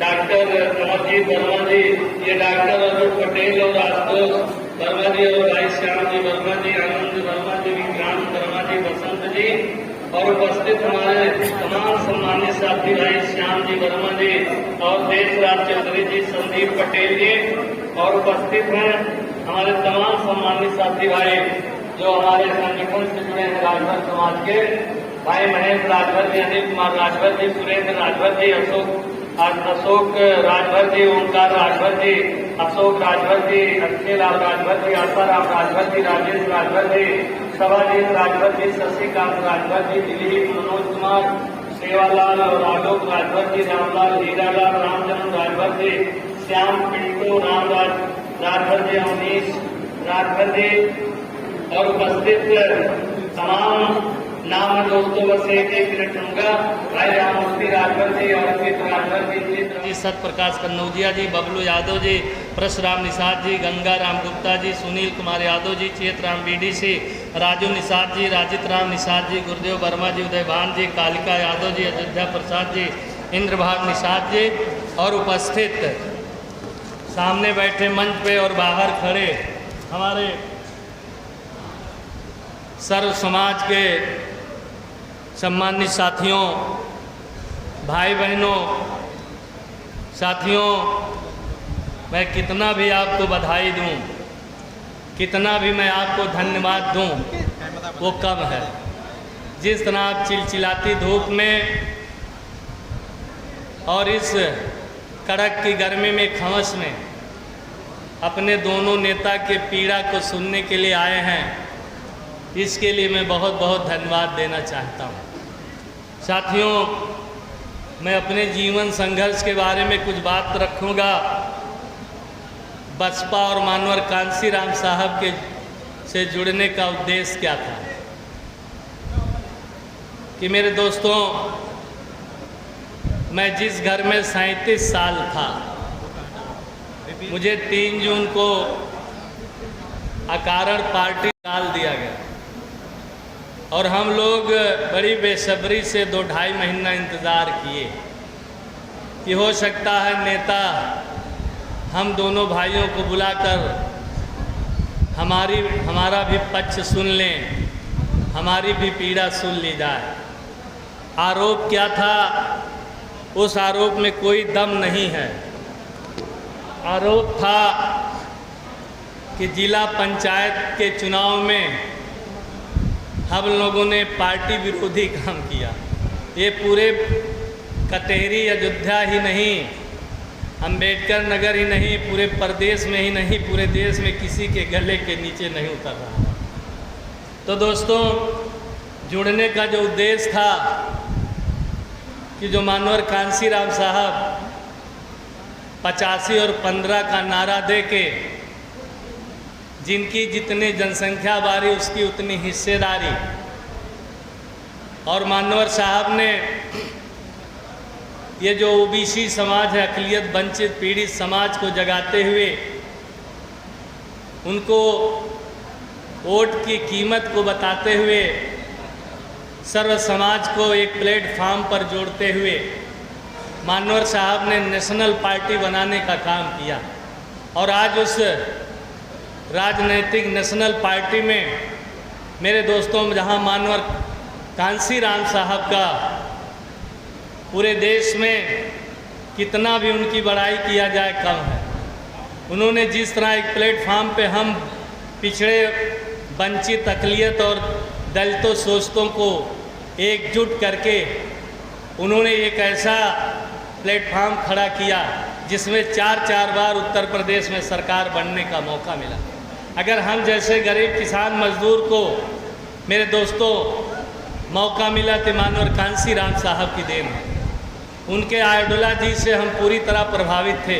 Doctor Amarjeet Verma जी, ये doctor Arun Patel और आशुतोष वर्मा जी और भाई श्याम जी वर्मा जी, आनंद वर्मा जी, विक्रांत वर्मा जी, बसंत जी और उपस्थित हमारे तमाम सम्मानित साथी भाई श्याम जी वर्मा जी और देशराज चौधरी जी, संदीप पटेल जी और उपस्थित हैं हमारे तमाम सम्मानित साथी भाई जो हमारे संगठन से जुड़े हैं राजभर समाज के भाई महेंद्र राजभर जी, अनिल कुमार राजभर जी, सुरेंद्र राजभर जी, अशोक राजभर जी, ओंकार राजभर जी, अशोक राजभर जी, अक्षय लाल राजभर जी, आसाराम राजभर जी, राजेश राजभर जी, सभाजीत राजभर जी, शशिकांत राजभर जी, दिलीप, मनोज कुमार, सेवालाल और आलोक राजभर जी, रामलाल, हीरालाल, रामचंद्र राजभर जी, श्याम, पिंटू, राजभर जी, अमनीश राजभर जी और उपस्थित तमाम नाम दोस्तों बस एक मिनट लूंगा। भाई राममूर्ति राजभर जी और अमित राजभर जी, सतप्रकाश कन्नौजिया जी, बबलू यादव जी, परशुराम निषाद जी, गंगा राम गुप्ता जी, सुनील कुमार यादव जी, चेतराम बीडीसी, राजू निषाद जी, राजित राम निषाद जी, गुरुदेव वर्मा जी, उदयभान जी, कालिका यादव जी, अयोध्या प्रसाद जी, इंद्रभाग निषाद जी और उपस्थित सामने बैठे मंच पे और बाहर खड़े हमारे सर्व समाज के सम्मानित साथियों, भाई बहनों, साथियों, मैं कितना भी आपको बधाई दूं, कितना भी मैं आपको धन्यवाद दूं, वो कम है। जिस तरह आप चिलचिलाती धूप में और इस कड़क की गर्मी में खमस में अपने दोनों नेता के पीड़ा को सुनने के लिए आए हैं, इसके लिए मैं बहुत बहुत धन्यवाद देना चाहता हूँ। साथियों, मैं अपने जीवन संघर्ष के बारे में कुछ बात रखूँगा। बसपा और मानवर कांसीराम साहब के से जुड़ने का उद्देश्य क्या था कि मेरे दोस्तों, मैं जिस घर में 37 साल था, मुझे 3 जून को अकारण पार्टी डाल दिया गया और हम लोग बड़ी बेसब्री से 2-2.5 महीना इंतज़ार किए कि हो सकता है नेता हम दोनों भाइयों को बुलाकर हमारा भी पक्ष सुन लें, हमारी भी पीड़ा सुन ली जाए। आरोप क्या था? उस आरोप में कोई दम नहीं है। आरोप था कि जिला पंचायत के चुनाव में हम लोगों ने पार्टी विरोधी काम किया। ये पूरे कटेहरी अयोध्या ही नहीं, अंबेडकर नगर ही नहीं, पूरे प्रदेश में ही नहीं, पूरे देश में किसी के गले के नीचे नहीं उतर रहा। तो दोस्तों, जुड़ने का जो उद्देश्य था कि जो मानवर कांसीराम साहब 85 और 15 का नारा दे के जिनकी जितनी जनसंख्या बारी उसकी उतनी हिस्सेदारी, और मानवर साहब ने ये जो ओबीसी समाज है, अक़लियत वंचित पीड़ित समाज को जगाते हुए उनको वोट की कीमत को बताते हुए सर्व समाज को एक प्लेटफार्म पर जोड़ते हुए मानवर साहब ने नेशनल पार्टी बनाने का काम किया। और आज उस राजनैतिक नेशनल पार्टी में मेरे दोस्तों, जहां मानवर कांसीराम साहब का पूरे देश में कितना भी उनकी बड़ाई किया जाए कम है। उन्होंने जिस तरह एक प्लेटफार्म पे हम पिछड़े वंचित अक़लियत और दलितों शोषितों को एकजुट करके उन्होंने एक ऐसा प्लेटफार्म खड़ा किया जिसमें 4 बार उत्तर प्रदेश में सरकार बनने का मौका मिला। अगर हम जैसे गरीब किसान मजदूर को मेरे दोस्तों मौका मिला तो मानवर कांसीराम साहब की देन है। उनके आइडियोलॉजी से हम पूरी तरह प्रभावित थे।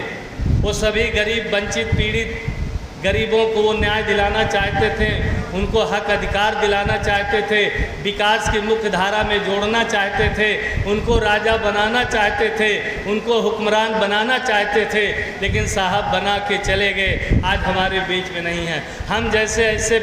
वो सभी गरीब वंचित पीड़ित गरीबों को वो न्याय दिलाना चाहते थे, उनको हक अधिकार दिलाना चाहते थे, विकास की मुख्य धारा में जोड़ना चाहते थे, उनको राजा बनाना चाहते थे, उनको हुक्मरान बनाना चाहते थे। लेकिन साहब बना के चले गए, आज हमारे बीच में नहीं हैं। हम जैसे ऐसे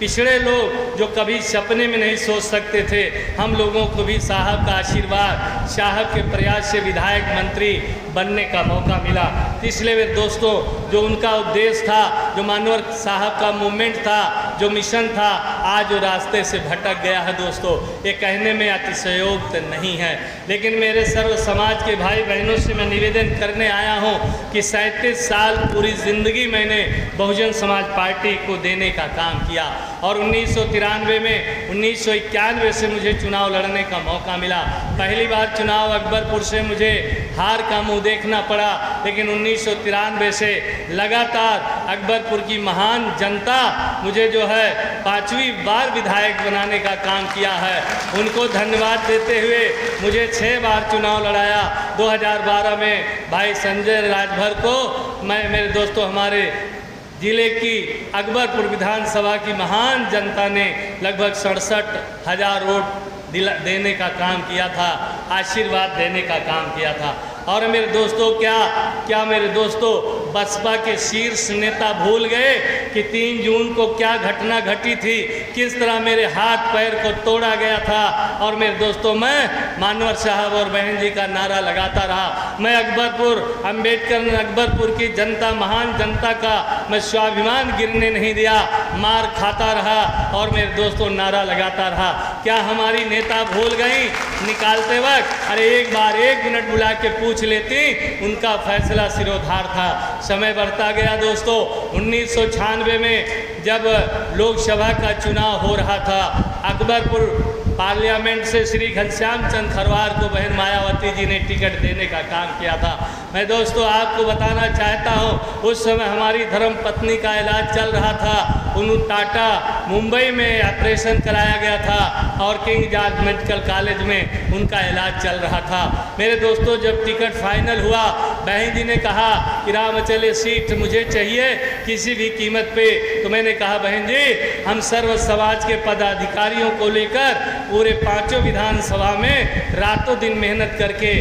पिछड़े लोग जो कभी सपने में नहीं सोच सकते थे, हम लोगों को भी साहब का आशीर्वाद, साहब के प्रयास से विधायक मंत्री बनने का मौका मिला। इसलिए मेरे दोस्तों, जो उनका उद्देश्य था, जो मानवर साहब का मूवमेंट था, जो मिशन था, आज वो रास्ते से भटक गया है दोस्तों। ये कहने में अतिशयोक्त नहीं है, लेकिन मेरे सर्व समाज के भाई बहनों से मैं निवेदन करने आया हूँ कि 37 साल पूरी ज़िंदगी मैंने बहुजन समाज पार्टी को देने का काम किया और 1993 में 1991 से मुझे चुनाव लड़ने का मौका मिला। पहली बार चुनाव अकबरपुर से मुझे हार का मुंह देखना पड़ा, लेकिन 1993 से लगातार अकबरपुर की महान जनता मुझे जो है 5वीं बार विधायक बनाने का काम किया है। उनको धन्यवाद देते हुए मुझे 6 बार चुनाव लड़ाया। 2012 में भाई संजय राजभर को मेरे दोस्तों हमारे जिले की अकबरपुर विधानसभा की महान जनता ने लगभग 67,000 वोट देने का काम किया था, आशीर्वाद देने का काम किया था। और मेरे दोस्तों, क्या मेरे दोस्तों बसपा के शीर्ष नेता भूल गए कि 3 जून को क्या घटना घटी थी, किस तरह मेरे हाथ पैर को तोड़ा गया था। और मेरे दोस्तों, मैं मानवर साहब और बहन जी का नारा लगाता रहा। मैं अकबरपुर अम्बेडकर अकबरपुर की जनता, महान जनता का मैं स्वाभिमान गिरने नहीं दिया, मार खाता रहा और मेरे दोस्तों नारा लगाता रहा। क्या हमारी नेता भूल गई निकालते वक्त? अरे एक बार 1 मिनट बुला के पूछ लेती, उनका फैसला सिरोधार था। समय बढ़ता गया दोस्तों। 1996 में जब लोकसभा का चुनाव हो रहा था, अकबरपुर पार्लियामेंट से श्री घनश्याम चंद खरवार को बहन मायावती जी ने टिकट देने का काम किया था। मैं दोस्तों आपको बताना चाहता हूँ, उस समय हमारी धर्म पत्नी का इलाज चल रहा था। उन्हें टाटा मुंबई में ऑपरेशन कराया गया था और किंग जॉर्ज मेडिकल कॉलेज में उनका इलाज चल रहा था। मेरे दोस्तों, जब टिकट फाइनल हुआ, बहन जी ने कहा कि रामचल ये सीट मुझे चाहिए किसी भी कीमत पे। तो मैंने कहा बहन जी, हम सर्व समाज के पदाधिकारियों को लेकर पूरे 5 विधानसभा में रातों दिन मेहनत करके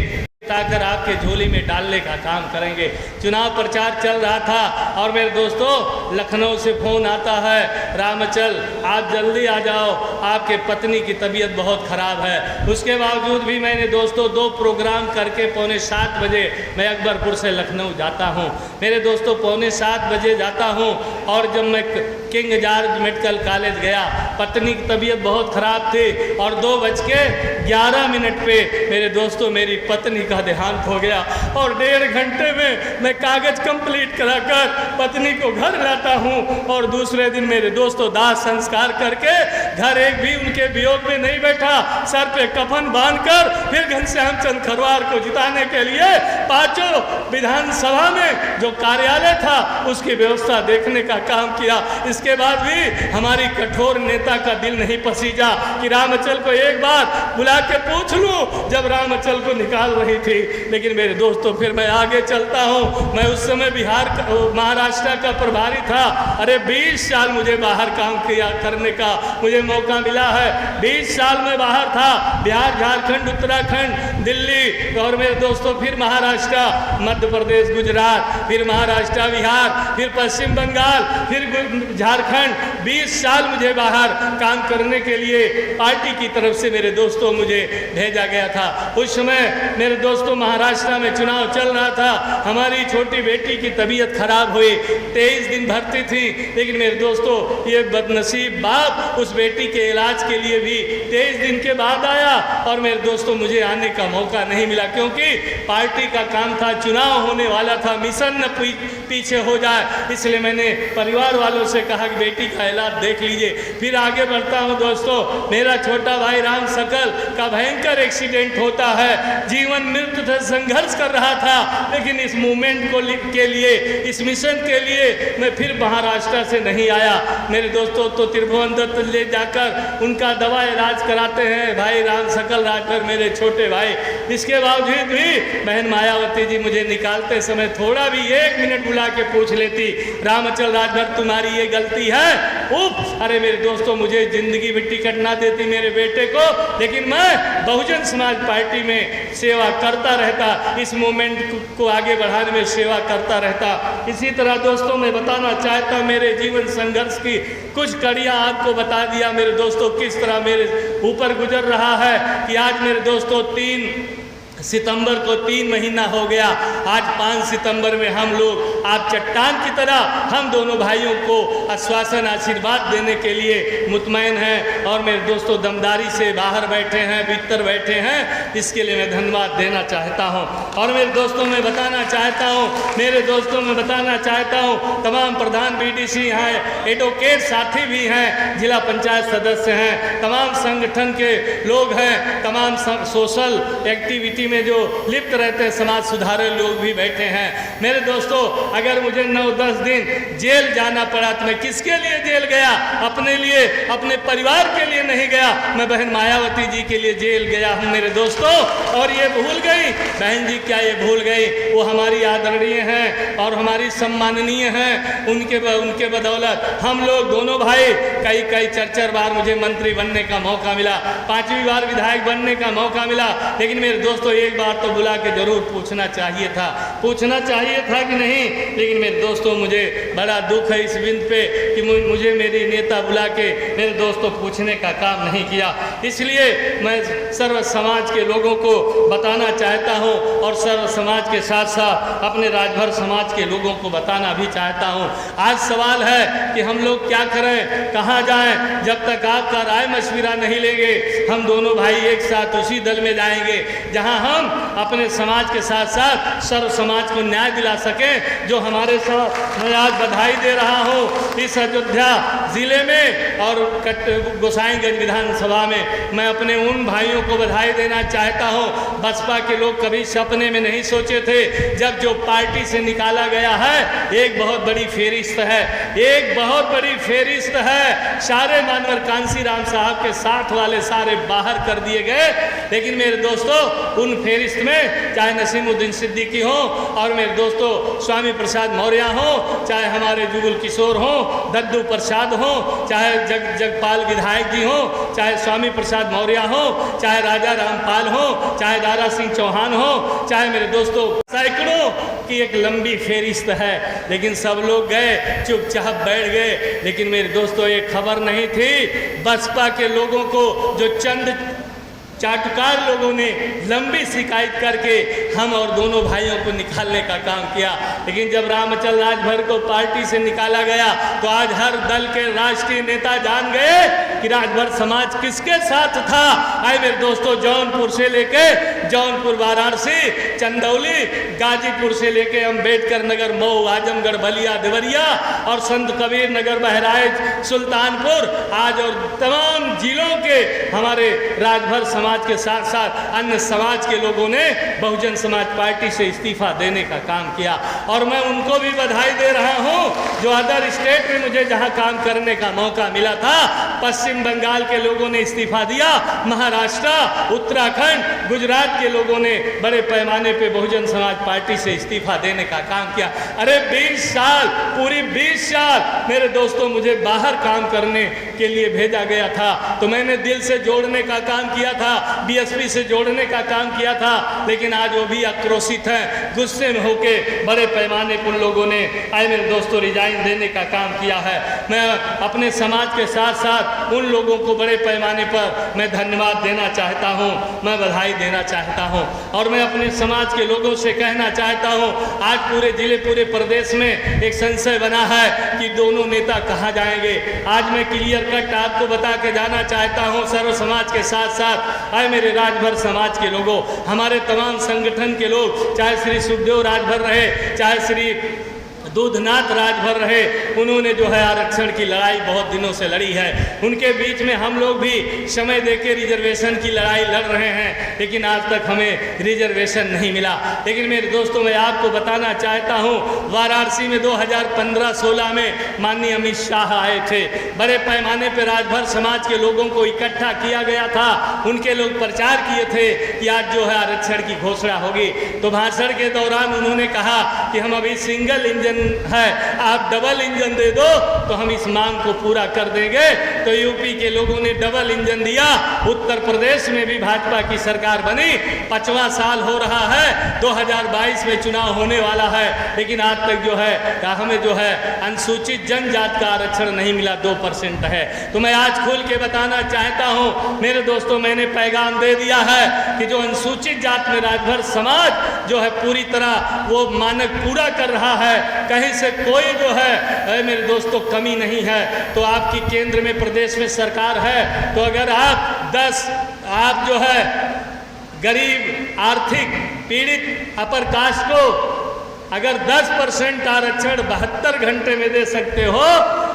ताकर आपके झोली में डालने का काम करेंगे। चुनाव प्रचार चल रहा था और मेरे दोस्तों लखनऊ से फ़ोन आता है, रामचल आप जल्दी आ जाओ, आपके पत्नी की तबीयत बहुत ख़राब है। उसके बावजूद भी मैंने दोस्तों 2 प्रोग्राम करके 6:45 बजे मैं अकबरपुर से लखनऊ जाता हूँ। मेरे दोस्तों 6:45 बजे जाता हूँ और जब मैं किंग जॉर्ज मेडिकल कॉलेज गया, पत्नी की तबीयत बहुत ख़राब थी और 2:11 पे मेरे दोस्तों मेरी पत्नी का देहांत हो गया और 1.5 घंटे में मैं कागज कंप्लीट कराकर पत्नी को घर लाता हूं और दूसरे दिन मेरे दोस्तों दाह संस्कार करके घर एक भी उनके वियोग में नहीं बैठा, सर पे कफन बांधकर फिर घनश्याम चंद खरवार को जिताने के लिए 5 विधानसभा में जो कार्यालय था उसकी व्यवस्था देखने का काम किया। इसके बाद भी हमारी कठोर नेता का दिल नहीं पसीजा कि रामचल को एक बार बुला के पूछ लूं, जब रामचल को निकाल रही थी। लेकिन मेरे दोस्तों फिर मैं आगे चलता हूं। मैं उस समय महाराष्ट्र का प्रभारी था। अरे 20 साल मुझे बाहर काम किया करने का मुझे मौका मिला है। 20 साल में बाहर था, बिहार, झारखंड, उत्तराखंड, दिल्ली और मेरे दोस्तों फिर महाराष्ट्र, मध्य प्रदेश, गुजरात, फिर महाराष्ट्र, बिहार, फिर पश्चिम बंगाल, फिर झारखंड। 20 साल मुझे बाहर काम करने के लिए पार्टी की तरफ से मेरे दोस्तों मुझे भेजा गया था। उस समय मेरे दोस्तों महाराष्ट्र में चुनाव चल रहा था। हमारी छोटी बेटी की तबीयत खराब हुई, 23 दिन भर्ती थी, लेकिन मेरे दोस्तों ये बदनसीब बाप उस बेटी के इलाज के लिए भी 23 दिन के बाद आया और मेरे दोस्तों मुझे आने का मौका नहीं मिला, क्योंकि पार्टी का काम था, चुनाव होने वाला था, मिशन न पीछे हो जाए। इसलिए मैंने परिवार वालों से कहा कि बेटी का इलाज देख लीजिए। फिर आगे बढ़ता हूँ दोस्तों, मेरा छोटा भाई राम सकल का भयंकर एक्सीडेंट होता है। जीवन मृत्यु से संघर्ष कर रहा था, लेकिन इस मूवमेंट को के लिए, इस मिशन के लिए मैं फिर महाराष्ट्र से नहीं आया। मेरे दोस्तों तो त्रिभुवन दत्त ले जाकर उनका दवा इलाज कराते हैं भाई राम सकल राजभर, मेरे छोटे भाई। इसके बावजूद भी बहन मायावती जी मुझे निकालते समय थोड़ा भी 1 मिनट बुला के पूछ लेती, रामचल राजभर तुम्हारी ये गलती है। उप, अरे मेरे दोस्तों मुझे जिंदगी में टिकट ना देती मेरे बेटे को, लेकिन मैं बहुजन समाज पार्टी में सेवा करता रहता, इस मूवमेंट को आगे बढ़ाने में सेवा करता रहता। इसी तरह दोस्तों मैं बताना चाहता मेरे जीवन संघर्ष की कुछ कड़ियाँ आपको बता दिया मेरे दोस्तों, किस तरह मेरे ऊपर गुजर रहा है कि आज मेरे दोस्तों 3 सितंबर को 3 महीना हो गया, आज 5 सितंबर में हम लोग आप चट्टान की तरह हम दोनों भाइयों को आश्वासन आशीर्वाद देने के लिए मुतमैन हैं और मेरे दोस्तों दमदारी से बाहर बैठे हैं, भीतर बैठे हैं, इसके लिए मैं धन्यवाद देना चाहता हूं। और मेरे दोस्तों मैं बताना चाहता हूं तमाम प्रधान बीडीसी हैं, एडवोकेट साथी भी हैं, जिला पंचायत सदस्य हैं, तमाम संगठन के लोग हैं, तमाम सोशल एक्टिविटी में जो लिप्त रहते हैं समाज सुधारक लोग भी बैठे हैं। मेरे दोस्तों अगर मुझे 9-10 दिन जेल जाना पड़ा तो मैं किसके लिए जेल गया? अपने लिए, अपने परिवार के लिए नहीं गया, मैं बहन मायावती जी के लिए जेल गया हूं मेरे दोस्तों। और ये भूल गई बहन जी, क्या ये भूल गई? वो हमारी आदरणीय हैं और हमारी सम्माननीय हैं, उनके बदौलत हम लोग दोनों भाई कई 4 बार मुझे मंत्री बनने का मौका मिला, 5वीं बार विधायक बनने का मौका मिला। लेकिन मेरे दोस्तों एक बार तो बुला के जरूर पूछना चाहिए था कि नहीं? लेकिन मेरे दोस्तों मुझे बड़ा दुख है इस बिंदु पे कि मुझे मेरी नेता बुला के मेरे दोस्तों पूछने का काम नहीं किया। इसलिए मैं सर्व समाज के लोगों को बताना चाहता हूं और सर्व समाज के साथ साथ अपने राजभर समाज के लोगों को बताना भी चाहता हूं। आज सवाल है कि हम लोग क्या करें, कहाँ जाएं? जब तक आपका राय मशविरा नहीं लेंगे हम दोनों भाई एक साथ उसी दल में जाएंगे जहां हम अपने समाज के साथ साथ सर्व समाज को न्याय दिला सकें। जो हमारे साथ मैं आज बधाई दे रहा हूं इस अयोध्या जिले में और गोसाईगंज विधानसभा में, मैं अपने उन भाइयों को बधाई देना चाहता हूं। बसपा के लोग कभी सपने में नहीं सोचे थे, जब जो पार्टी से निकाला गया है एक बहुत बड़ी फेरिस्त है, सारे मानवर कांसीराम साहब के साथ वाले सारे बाहर कर दिए गए। लेकिन मेरे दोस्तों उन फेरिस्त में चाहे नसीमुद्दीन सिद्दीकी हो और मेरे दोस्तों स्वामी प्रसाद मौर्य हो, चाहे हमारे जुगल किशोर हो, दद्दू प्रसाद हो, चाहे जगपाल विधायक जी हो, चाहे स्वामी प्रसाद मौर्य हो, चाहे राजा रामपाल हो, चाहे दारा सिंह चौहान हो, चाहे मेरे दोस्तों सैकड़ों की एक लंबी फेरिस्त है। लेकिन सब लोग गए, चुपचाप बैठ गए। लेकिन मेरे दोस्तों एक खबर नहीं थी, बसपा के लोगों को जो चंद चाटुकार लोगों ने लंबी शिकायत करके हम और दोनों भाइयों को निकालने का काम किया। लेकिन जब रामचल राजभर को पार्टी से निकाला गया तो आज हर दल के राष्ट्रीय नेता जान गए कि राजभर समाज किसके साथ था। आए मेरे दोस्तों जौनपुर से लेके जौनपुर, वाराणसी, चंदौली, गाजीपुर से लेके अम्बेडकर नगर, मऊ, आजमगढ़, बलिया, देवरिया और संत कबीर नगर, बहराइच, सुल्तानपुर, आज और तमाम जिलों के हमारे राजभर समाज के साथ साथ अन्य समाज के लोगों ने बहुजन समाज पार्टी से इस्तीफा देने का काम किया। और मैं उनको भी बधाई दे रहा हूं जो अदर स्टेट में मुझे जहां काम करने का मौका मिला था, पश्चिम बंगाल के लोगों ने इस्तीफा दिया, महाराष्ट्र, उत्तराखंड, गुजरात के लोगों ने बड़े पैमाने पे बहुजन समाज पार्टी से इस्तीफा देने का काम किया। अरे 20 साल, पूरी 20 साल मेरे दोस्तों मुझे बाहर काम करने के लिए भेजा गया था, तो मैंने दिल से जोड़ने का काम किया था, बीएसपी से जोड़ने का काम किया था। लेकिन आज वो भी आक्रोशित हैं, गुस्से में होके बड़े पैमाने पर लोगों ने आए मेरे दोस्तों रिजाइन देने का काम किया है। मैं अपने समाज के साथ साथ उन लोगों को बड़े पैमाने पर मैं धन्यवाद देना चाहता हूं, मैं बधाई देना चाहता हूं। और मैं अपने समाज के लोगों से कहना चाहता हूं, आज पूरे जिले, पूरे प्रदेश में एक संशय बना है कि दोनों नेता कहाँ जाएंगे। आज मैं क्लियर कट आपको बता के जाना चाहता हूं, सर्व समाज के साथ साथ आए मेरे राजभर समाज के लोगों, हमारे तमाम संगठन के लोग, चाहे श्री सुखदेव राजभर रहे, चाहे श्री दूधनाथ राजभर रहे, उन्होंने जो है आरक्षण की लड़ाई बहुत दिनों से लड़ी है। उनके बीच में हम लोग भी समय देके रिजर्वेशन की लड़ाई लड़ रहे हैं, लेकिन आज तक हमें रिजर्वेशन नहीं मिला। लेकिन मेरे दोस्तों मैं आपको बताना चाहता हूं, वाराणसी में 2015-16 में माननीय अमित शाह आए थे, बड़े पैमाने पर राजभर समाज के लोगों को इकट्ठा किया गया था, उनके लोग प्रचार किए थे कि आज जो है आरक्षण की घोषणा होगी। तो भाषण के दौरान उन्होंने कहा कि हम अभी सिंगल इंजन इंजन है, आप डबल इंजन दे दो तो हम इस मांग को पूरा कर देंगे। तो यूपी के लोगों ने डबल इंजन दिया। उत्तर प्रदेश में भी भाजपा की सरकार बनी, 5वां साल हो रहा है, 2022 में चुनाव होने वाला है, लेकिन आज तक जो है हमें जो है अनुसूचित जनजाति का आरक्षण नहीं मिला, 2% है। तो मैं आज खुल के बताना चाहता हूं मेरे दोस्तों, मैंने पैगाम दे दिया है कि जो अनुसूचित जाति में राजभर समाज जो है पूरी तरह वो मानक पूरा कर रहा है, कहीं से कोई जो है मेरे दोस्तों कमी नहीं है। तो आपकी केंद्र में प्रदेश में सरकार है, तो अगर आप जो है गरीब आर्थिक पीड़ित अपर कास्ट को अगर 10% आरक्षण 72 घंटे में दे सकते हो,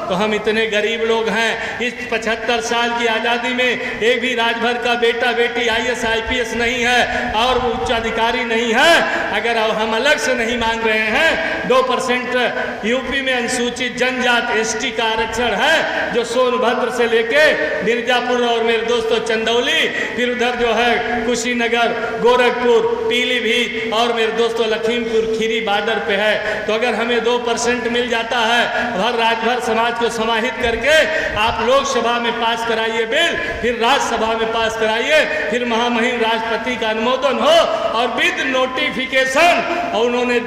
तो हम इतने गरीब लोग हैं, इस 75 साल की आज़ादी में एक भी राजभर का बेटा बेटी IAS IPS नहीं है और वो उच्चाधिकारी नहीं है। अगर हम अलग से नहीं मांग रहे हैं, 2% यूपी में अनुसूचित जनजाति ST का आरक्षण है, जो सोनभद्र से लेके मिर्जापुर और मेरे दोस्तों चंदौली, फिर उधर जो है कुशीनगर, गोरखपुर, पीलीभीत और मेरे दोस्तों लखीमपुर खीरी बॉर्डर पे है। तो अगर हमें 2% मिल जाता है, हर राजभर समाज को समाहित करके आप लोकसभा में पास कराइए बिल, फिर राज्यसभा में पास कराइए, फिर महामहिम राष्ट्रपति का अनुमोदन हो और विद नोटिफिकेशन। और उन्होंने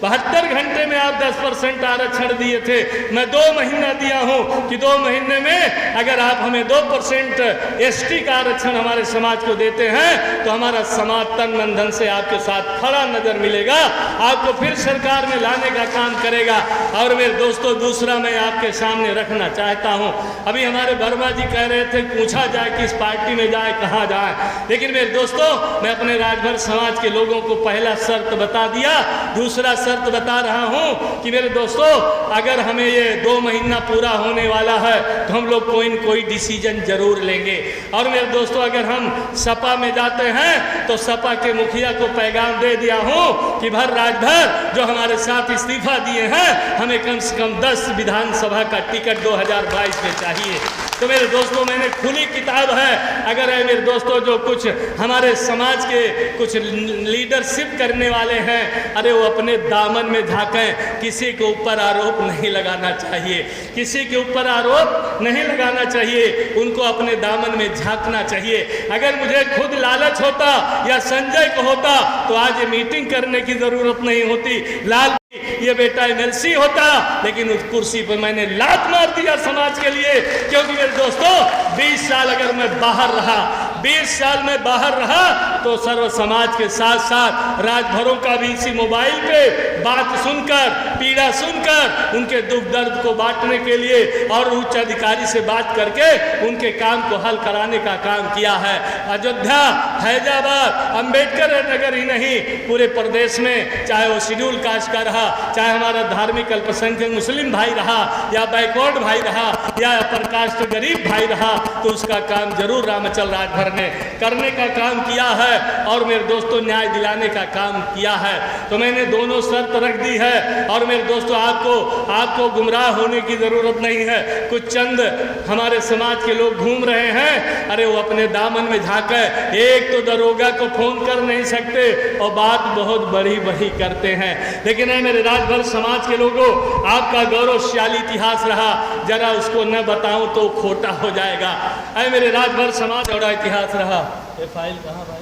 72 घंटे में आप 10% आरक्षण दिए थे, मैं 2 महीना दिया हूं कि 2 महीने में अगर आप हमें 2% ST का आरक्षण हमारे समाज को देते हैं, तो हमारा समाज तन मन धन से आपके साथ खड़ा नजर मिलेगा, आपको फिर सरकार में लाने का काम करेगा। और मेरे दोस्तों, दूसरा मैं आपके सामने रखना चाहता हूं, अभी हमारे वर्मा जी कह रहे थे पूछा जाए किस पार्टी में जाए, कहाँ जाए, लेकिन मेरे दोस्तों मैं अपने राजभर समाज के लोगों को पहला शर्त बता दिया। दूसरा शर्त बता रहा हूं कि मेरे दोस्तों, अगर हमें ये 2 महीना पूरा होने वाला है, तो हम लोग कोई न कोई डिसीजन जरूर लेंगे। और मेरे दोस्तों, अगर हम सपा में जाते हैं, तो सपा के मुखिया को पैगाम दे दिया हूं कि भर राजभर जो हमारे साथ इस्तीफा दिए हैं, हमें कम से कम 10 विधानसभा का टिकट 2022 में चाहिए। तो मेरे दोस्तों, मैंने खुली किताब है, अगर है मेरे दोस्तों जो कुछ हमारे समाज के कुछ लीडरशिप करने वाले हैं, अरे वो अपने दामन में झांकें, किसी के ऊपर आरोप नहीं लगाना चाहिए, किसी के ऊपर आरोप नहीं लगाना चाहिए, उनको अपने दामन में झांकना चाहिए। अगर मुझे खुद लालच होता या संजय को होता, तो आज ये मीटिंग करने की जरूरत नहीं होती। लाल ये बेटा MLC होता, लेकिन उस कुर्सी पर मैंने लात मार दिया समाज के लिए, क्योंकि मेरे दोस्तों 20 साल अगर मैं बाहर रहा, 20 साल में बाहर रहा, तो सर्व समाज के साथ साथ राजभरों का भी इसी मोबाइल पे बात सुनकर, पीड़ा सुनकर, उनके दुख दर्द को बांटने के लिए और उच्च अधिकारी से बात करके उनके काम को हल कराने का काम किया है। अयोध्या, हैदराबाद, अंबेडकर नगर ही नहीं, पूरे प्रदेश में चाहे वो शेड्यूल कास्ट का रहा, चाहे हमारा धार्मिक अल्पसंख्यक मुस्लिम भाई रहा, या बैकवर्ड भाई रहा, या अपर कास्ट गरीब भाई रहा, तो उसका काम जरूर रामचल राजभर ने करने का काम किया है और मेरे दोस्तों न्याय दिलाने का काम किया है। तो मैंने दोनों शर्त रख दी है। और मेरे दोस्तों, आपको गुमराह होने की जरूरत नहीं है। कुछ चंद हमारे समाज के लोग घूम रहे हैं, अरे वो अपने दामन में झांके, एक तो दरोगा को फोन कर नहीं सकते और बात बहुत बड़ी बड़ी करते हैं। लेकिन मेरे राजभर समाज के लोगों, आपका गौरवशाली इतिहास रहा, जरा उसको न बताऊं तो खोटा हो जाएगा। अरे मेरे राजभर समाज बड़ा इतिहास रहा, ये फाइल कहाँ भाई,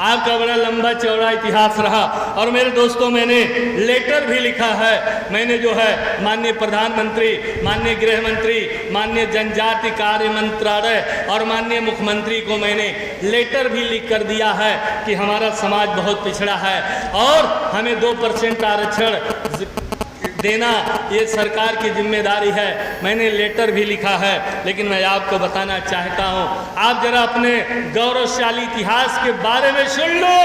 आपका बड़ा लंबा चौड़ा इतिहास रहा। और मेरे दोस्तों, मैंने लेटर भी लिखा है, मैंने जो है माननीय प्रधानमंत्री, माननीय गृह मंत्री, माननीय जनजाति कार्य मंत्रालय और माननीय मुख्यमंत्री को मैंने लेटर भी लिख कर दिया है कि हमारा समाज बहुत पिछड़ा है और हमें 2% आरक्षण देना ये सरकार की जिम्मेदारी है। मैंने लेटर भी लिखा है, लेकिन मैं आपको बताना चाहता हूँ, आप जरा अपने गौरवशाली इतिहास के बारे में सुन लो।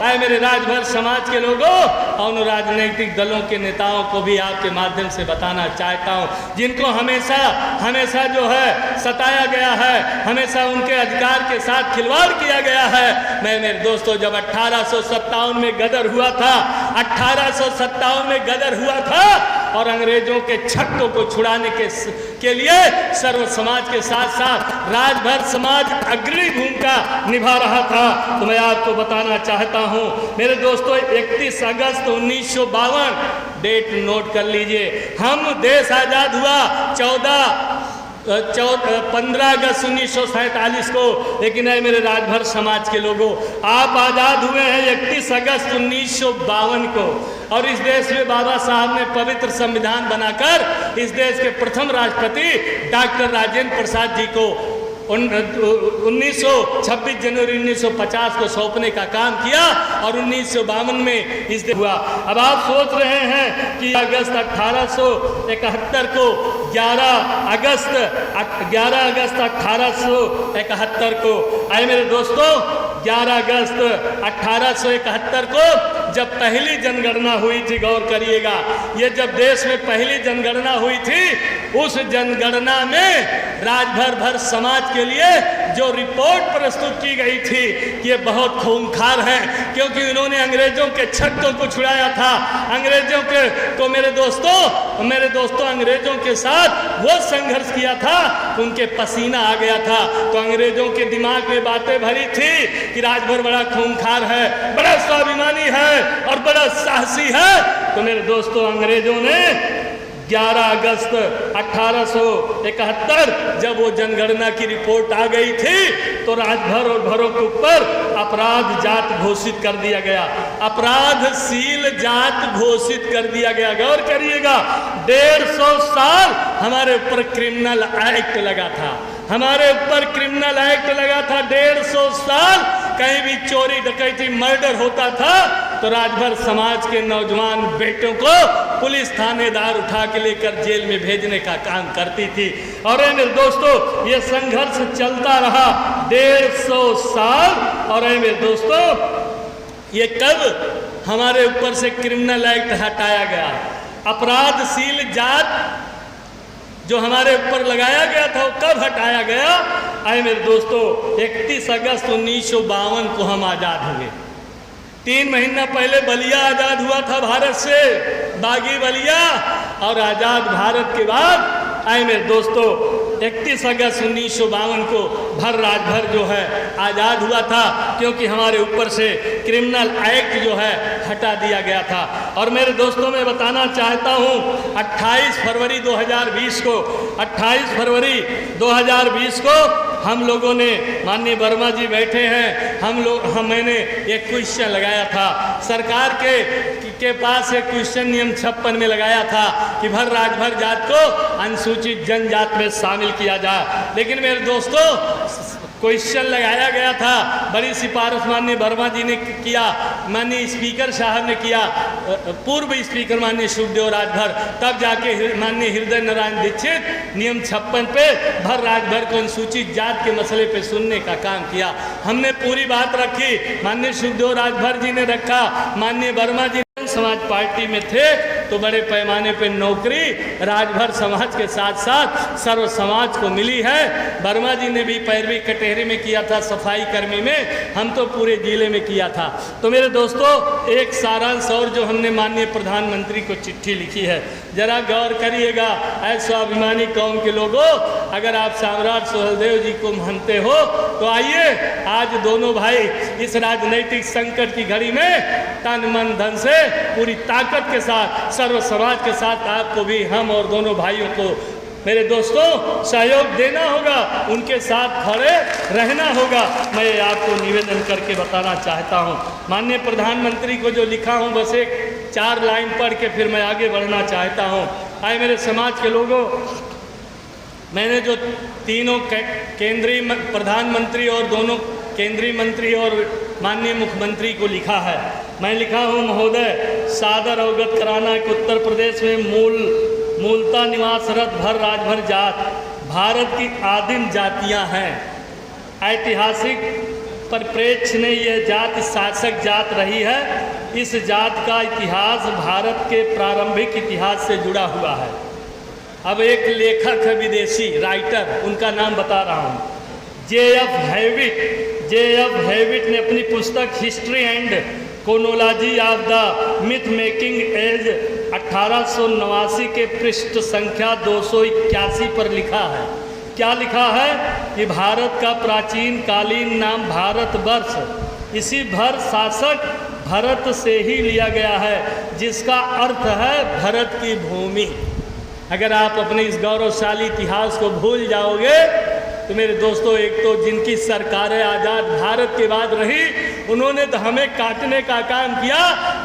ऐ मेरे राजभर समाज के लोगों और राजनीतिक दलों के नेताओं को भी आपके माध्यम से बताना चाहता हूँ, जिनको हमेशा जो है सताया गया है, हमेशा उनके अधिकार के साथ खिलवाड़ किया गया है। मेरे दोस्तों, जब 1857 में गदर हुआ था, 1857 में गदर हुआ था, और अंग्रेजों के छक्कों को छुड़ाने के लिए सर्व समाज के साथ साथ राजभर समाज अग्रणी भूमिका निभा रहा था। तो मैं आपको बताना चाहता हूं मेरे दोस्तों, 31 अगस्त 1952 डेट नोट कर लीजिए। हम देश आजाद हुआ 15 अगस्त 1947 को, लेकिन है मेरे राजभर समाज के लोगों, आप आज़ाद हुए हैं 31 अगस्त 1952 को। और इस देश में बाबा साहब ने पवित्र संविधान बनाकर इस देश के प्रथम राष्ट्रपति डॉक्टर राजेंद्र प्रसाद जी को 26 जनवरी 1950 को सौंपने का काम किया और 1952 में इस दिन हुआ। अब आप सोच रहे हैं कि अगस्त 1871 को 11 अगस्त 1871 को, आए मेरे दोस्तों, 11 अगस्त 1871 को जब पहली जनगणना हुई थी, गौर करिएगा, ये जब देश में पहली जनगणना हुई थी, उस जनगणना में राजभर समाज के लिए जो रिपोर्ट प्रस्तुत की गई थी ये बहुत खूंखार है, क्योंकि उन्होंने अंग्रेजों के छक्कों को छुड़ाया था। अंग्रेजों को मेरे दोस्तों अंग्रेजों के साथ वो संघर्ष किया था, उनके पसीना आ गया था। तो अंग्रेजों के दिमाग में बातें भरी थी कि राजभर बड़ा खूंखार है, बड़ा स्वाभिमानी है और बड़ा साहसी है। तो मेरे दोस्तों, अंग्रेजों ने 11 अगस्त 1871 जब वो जनगणना की रिपोर्ट आ गई थी तो राजभर और भरों के ऊपर अपराध जात घोषित कर दिया गया, अपराधशील जात घोषित कर दिया गया। गौर करिएगा, 150 साल हमारे ऊपर क्रिमिनल एक्ट लगा था, हमारे ऊपर क्रिमिनल एक्ट लगा था 150 साल। कहीं भी चोरी डकैती मर्डर होता था तो राजभर समाज के नौजवान बेटों को पुलिस थानेदार उठा के लेकर जेल में भेजने का काम करती थी। और मेरे दोस्तों, ये संघर्ष चलता रहा 150 साल। और मेरे दोस्तों, ये कब हमारे ऊपर से क्रिमिनल एक्ट हटाया गया, अपराधशील जात जो हमारे ऊपर लगाया गया था वो कब हटाया गया? आए मेरे दोस्तों, 31 अगस्त 1952 को हम आज़ाद हुए। 3 महीना पहले बलिया आज़ाद हुआ था भारत से, बागी बलिया। और आज़ाद भारत के बाद आए मेरे दोस्तों 31 अगस्त 1952 को भर राजभर जो है आज़ाद हुआ था, क्योंकि हमारे ऊपर से क्रिमिनल एक्ट जो है हटा दिया गया था। और मेरे दोस्तों, मैं बताना चाहता हूँ 28 फरवरी 2020 को हम लोगों ने, माननीय वर्मा जी बैठे हैं, मैंने एक क्वेश्चन लगाया था सरकार के पास, एक क्वेश्चन नियम 56 में लगाया था कि भर राजभर जात को अनुसूचित जनजात में शामिल किया जाए। लेकिन मेरे दोस्तों, क्वेश्चन लगाया गया था, बड़ी सिफारिश माननीय वर्मा जी ने किया, माननीय स्पीकर साहब ने किया, पूर्व स्पीकर माननीय सुखदेव राजभर, तब जाके माननीय हृदय नारायण दीक्षित नियम 56 पे भर राजभर को अनुसूचित जात के मसले पे सुनने का काम किया। हमने पूरी बात रखी, माननीय सुखदेव राजभर जी ने रखा, माननीय वर्मा जी समाज पार्टी में थे तो बड़े पैमाने पे नौकरी राजभर समाज के साथ साथ सर्व समाज को मिली है। वर्मा जी ने भी पैरवी कटेहरी में किया था, सफाई कर्मी में, हम तो पूरे जिले में किया था। तो मेरे दोस्तों, एक सारांश और जो हमने माननीय प्रधानमंत्री को चिट्ठी लिखी है, जरा गौर करिएगा। ऐसे स्वाभिमानी कौम के लोगों, अगर आप सम्राट सुहेलदेव जी को मानते हो तो आइए आज दोनों भाई इस राजनीतिक संकट की घड़ी में तन मन धन से पूरी ताकत के साथ सर्व समाज के साथ आपको भी, हम और दोनों भाइयों को मेरे दोस्तों सहयोग देना होगा, उनके साथ खड़े रहना होगा। मैं आपको निवेदन करके बताना चाहता हूं, माननीय प्रधानमंत्री को जो लिखा हूं, बस एक 4 लाइन पढ़ के फिर मैं आगे बढ़ना चाहता हूं। आए मेरे समाज के लोगों, मैंने जो तीनों केंद्रीय प्रधानमंत्री और दोनों केंद्रीय मंत्री और माननीय मुख्यमंत्री को लिखा है, मैं लिखा हूँ, महोदय सादर अवगत कराना कि उत्तर प्रदेश में मूलतः निवासरत भर राजभर जात भारत की आदिम जातियाँ हैं। ऐतिहासिक परिप्रेक्ष्य में यह जात शासक जात रही है। इस जात का इतिहास भारत के प्रारंभिक इतिहास से जुड़ा हुआ है। अब एक लेखक है विदेशी राइटर, उनका नाम बता रहा हूँ, जे एफ हैविट ने अपनी पुस्तक history and chronology of the myth making age 1889 के पृष्ठ संख्या 281 पर लिखा है। क्या लिखा है कि भारत का प्राचीन कालीन नाम भारतवर्ष इसी भर शासक भरत से ही लिया गया है, जिसका अर्थ है भरत की भूमि। अगर आप अपने इस गौरवशाली इतिहास को भूल जाओगे तो मेरे दोस्तों, एक तो जिनकी सरकारें आज़ाद भारत के बाद रही उन्होंने तो हमें काटने का काम किया।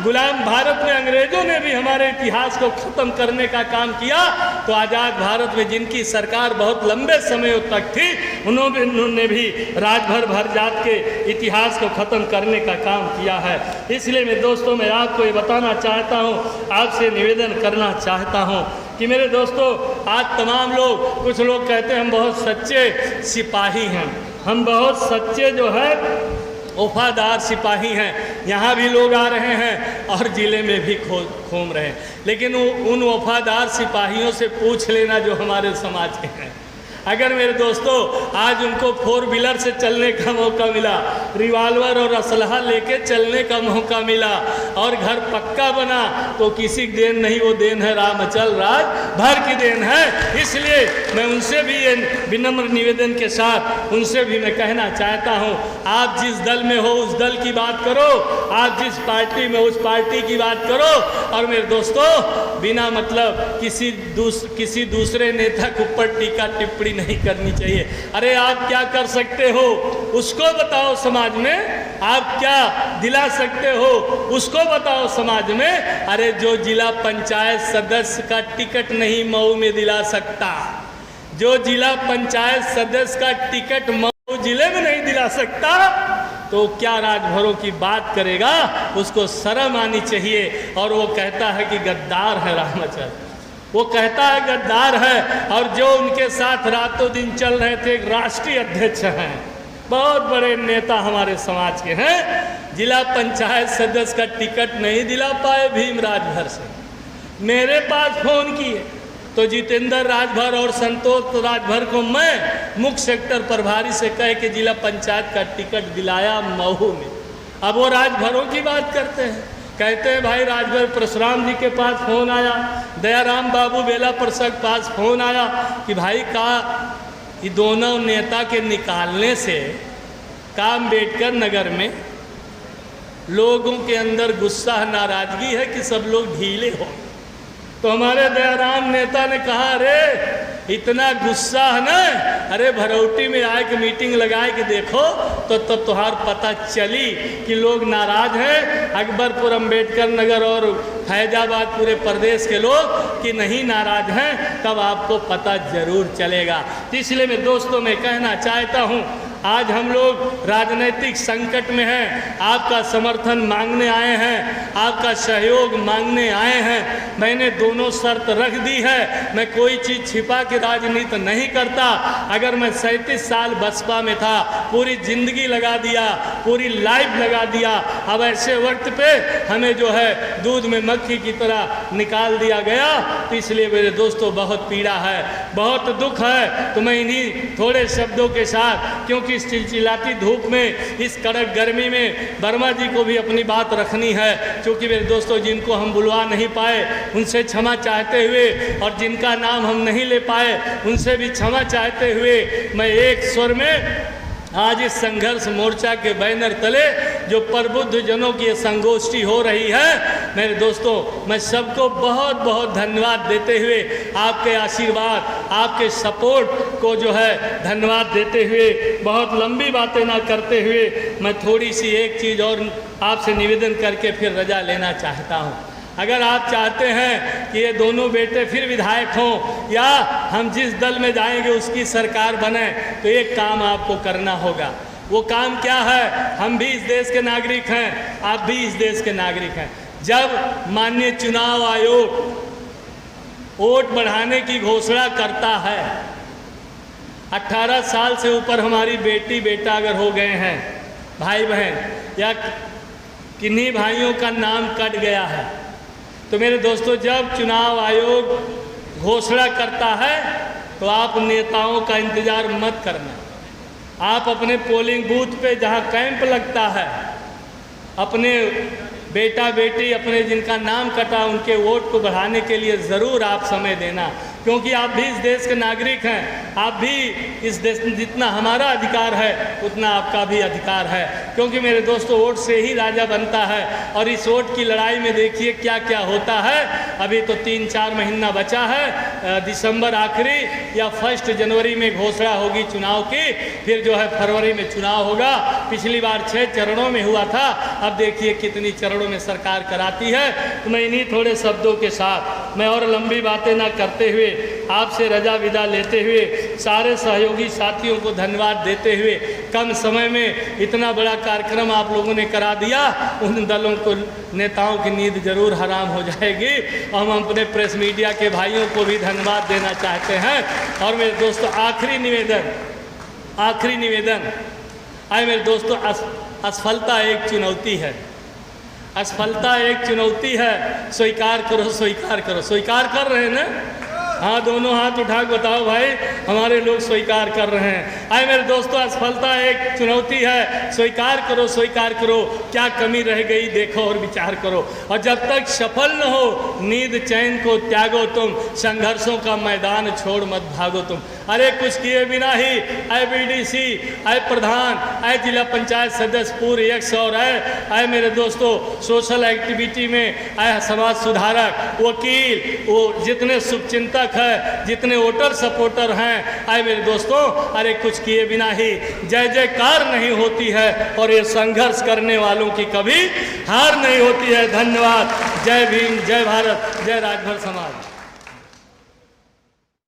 गुलाम भारत में अंग्रेजों ने भी हमारे इतिहास को ख़त्म करने का काम किया। तो आज़ाद भारत में जिनकी सरकार बहुत लंबे समय तक थी उन्होंने भी राजभर भर जात के इतिहास को ख़त्म करने का काम किया है। इसलिए मेरे दोस्तों, मैं आपको ये बताना चाहता हूँ, आपसे निवेदन करना चाहता हूँ कि मेरे दोस्तों, आज तमाम लोग, कुछ लोग कहते हैं हम बहुत सच्चे सिपाही हैं, हम बहुत सच्चे जो है वफादार सिपाही हैं। यहाँ भी लोग आ रहे हैं और ज़िले में भी घूम रहे हैं, लेकिन उन वफादार सिपाहियों से पूछ लेना जो हमारे समाज के हैं। अगर मेरे दोस्तों आज उनको 4 व्हीलर से चलने का मौका मिला, रिवाल्वर और असलहा लेके चलने का मौका मिला और घर पक्का बना, तो किसी की देन नहीं, वो देन है रामचल राज भर की देन है। इसलिए मैं उनसे भी ये विनम्र निवेदन के साथ उनसे भी मैं कहना चाहता हूँ, आप जिस दल में हो उस दल की बात करो, आप जिस पार्टी में उस पार्टी की बात करो। और मेरे दोस्तों, बिना मतलब किसी दूसरे नेता के ऊपर टीका टिप्पणी नहीं करनी चाहिए। अरे आप क्या कर सकते हो उसको बताओ समाज में, आप क्या दिला सकते हो उसको बताओ समाज में। अरे जो जिला पंचायत सदस्य का टिकट नहीं मऊ में दिला सकता, जो जिला पंचायत सदस्य का टिकट मऊ जिले में नहीं दिला सकता, तो क्या राजभरों की बात करेगा। उसको शर्म आनी चाहिए। और वो कहता है कि गद्दार है रामचंद्र, वो कहता है गद्दार है। और जो उनके साथ रातों दिन चल रहे थे, एक राष्ट्रीय अध्यक्ष हैं, बहुत बड़े नेता हमारे समाज के हैं, जिला पंचायत सदस्य का टिकट नहीं दिला पाए भीम राजभर से। मेरे पास फोन किए तो जितेंद्र राजभर और संतोष राजभर को मैं मुख्य सेक्टर प्रभारी से कह के जिला पंचायत का टिकट दिलाया मऊ में। अब वो राजभरों की बात करते हैं, कहते हैं भाई राजभर परशुराम जी के पास फ़ोन आया, दयाराम बाबू बेला प्रसाद के पास फ़ोन आया कि भाई का ये दोनों नेता के निकालने से का अम्बेडकर नगर में लोगों के अंदर गुस्सा नाराज़गी है कि सब लोग ढीले हो। तो हमारे दयाराम नेता ने कहा, अरे इतना गुस्सा है ना, अरे भरौटी में आए कि मीटिंग लगाए कि देखो तो तब तुहार पता चली कि लोग नाराज हैं। अकबरपुर अम्बेडकर नगर और फैजाबाद पूरे प्रदेश के लोग कि नहीं नाराज हैं, तब आपको पता जरूर चलेगा। इसलिए मैं दोस्तों मैं कहना चाहता हूँ, आज हम लोग राजनीतिक संकट में हैं, आपका समर्थन मांगने आए हैं, आपका सहयोग मांगने आए हैं। मैंने दोनों शर्त रख दी है, मैं कोई चीज़ छिपा के राजनीति नहीं करता। अगर मैं 37 साल बसपा में था, पूरी ज़िंदगी लगा दिया, पूरी लाइफ लगा दिया, अब ऐसे वक्त पे हमें जो है दूध में मक्खी की तरह निकाल दिया गया। तो इसलिए मेरे दोस्तों बहुत पीड़ा है, बहुत दुख है। तो मैं इन्हीं थोड़े शब्दों के साथ, क्योंकि इस चिलचिलाती धूप में, इस कड़क गर्मी में वर्मा जी को भी अपनी बात रखनी है, क्योंकि मेरे दोस्तों जिनको हम बुलवा नहीं पाए उनसे क्षमा चाहते हुए, और जिनका नाम हम नहीं ले पाए उनसे भी क्षमा चाहते हुए, मैं एक स्वर में आज इस संघर्ष मोर्चा के बैनर तले जो प्रबुद्ध जनों की संगोष्ठी हो रही है, मेरे दोस्तों मैं सबको बहुत बहुत धन्यवाद देते हुए, आपके आशीर्वाद, आपके सपोर्ट को जो है धन्यवाद देते हुए, बहुत लंबी बातें ना करते हुए, मैं थोड़ी सी एक चीज़ और आपसे निवेदन करके फिर रजा लेना चाहता हूँ। अगर आप चाहते हैं कि ये दोनों बेटे फिर विधायक हों या हम जिस दल में जाएंगे उसकी सरकार बने, तो एक काम आपको करना होगा। वो काम क्या है? हम भी इस देश के नागरिक हैं, आप भी इस देश के नागरिक हैं। जब माननीय चुनाव आयोग वोट बढ़ाने की घोषणा करता है, 18 साल से ऊपर हमारी बेटी बेटा अगर हो गए हैं, भाई बहन या किन्हीं भाइयों का नाम कट गया है, तो मेरे दोस्तों जब चुनाव आयोग घोषणा करता है तो आप नेताओं का इंतज़ार मत करना। आप अपने पोलिंग बूथ पे जहां कैंप लगता है, अपने बेटा बेटी अपने जिनका नाम कटा उनके वोट को बढ़ाने के लिए ज़रूर आप समय देना, क्योंकि आप भी इस देश के नागरिक हैं। आप भी इस देश में जितना हमारा अधिकार है उतना आपका भी अधिकार है, क्योंकि मेरे दोस्तों वोट से ही राजा बनता है। और इस वोट की लड़ाई में देखिए क्या क्या होता है। अभी तो 3-4 महीना बचा है, दिसंबर आखिरी या 1 जनवरी में घोषणा होगी चुनाव की, फिर जो है फरवरी में चुनाव होगा। पिछली बार 6 चरणों में हुआ था, अब देखिए कितनी चरणों में सरकार कराती है। तो मैं इन्हीं थोड़े शब्दों के साथ, मैं और लंबी बातें ना करते हुए आपसे रजा विदा लेते हुए, सारे सहयोगी साथियों को धन्यवाद देते हुए, कम समय में इतना बड़ा कार्यक्रम आप लोगों ने करा दिया, उन दलों को नेताओं की नींद जरूर हराम हो जाएगी। हम अपने प्रेस मीडिया के भाइयों को भी धन्यवाद देना चाहते हैं। और मेरे दोस्तों आखिरी निवेदन आए मेरे दोस्तों, असफलता एक चुनौती है, असफलता एक चुनौती है। स्वीकार करो, स्वीकार करो। स्वीकार कर रहे हैं ना? हाँ, दोनों हाथ उठा के बताओ भाई, हमारे लोग स्वीकार कर रहे हैं। आए मेरे दोस्तों, असफलता एक चुनौती है, स्वीकार करो, स्वीकार करो। क्या कमी रह गई देखो और विचार करो। और जब तक सफल न हो नींद चैन को त्यागो तुम, संघर्षों का मैदान छोड़ मत भागो तुम। अरे कुछ किए बिना ही आए BDC, आए प्रधान, आए जिला पंचायत सदस्य पूर्व एक्स और आए मेरे दोस्तों सोशल एक्टिविटी में आए समाज सुधारक, वकील, वो जितने शुभचिंतक है, जितने वोटर सपोर्टर हैं, आए मेरे दोस्तों, अरे कुछ किए बिना ही जय जयकार नहीं होती है और ये संघर्ष करने वालों की कभी हार नहीं होती है। धन्यवाद। जय भीम, जय भारत, जय राजभर समाज।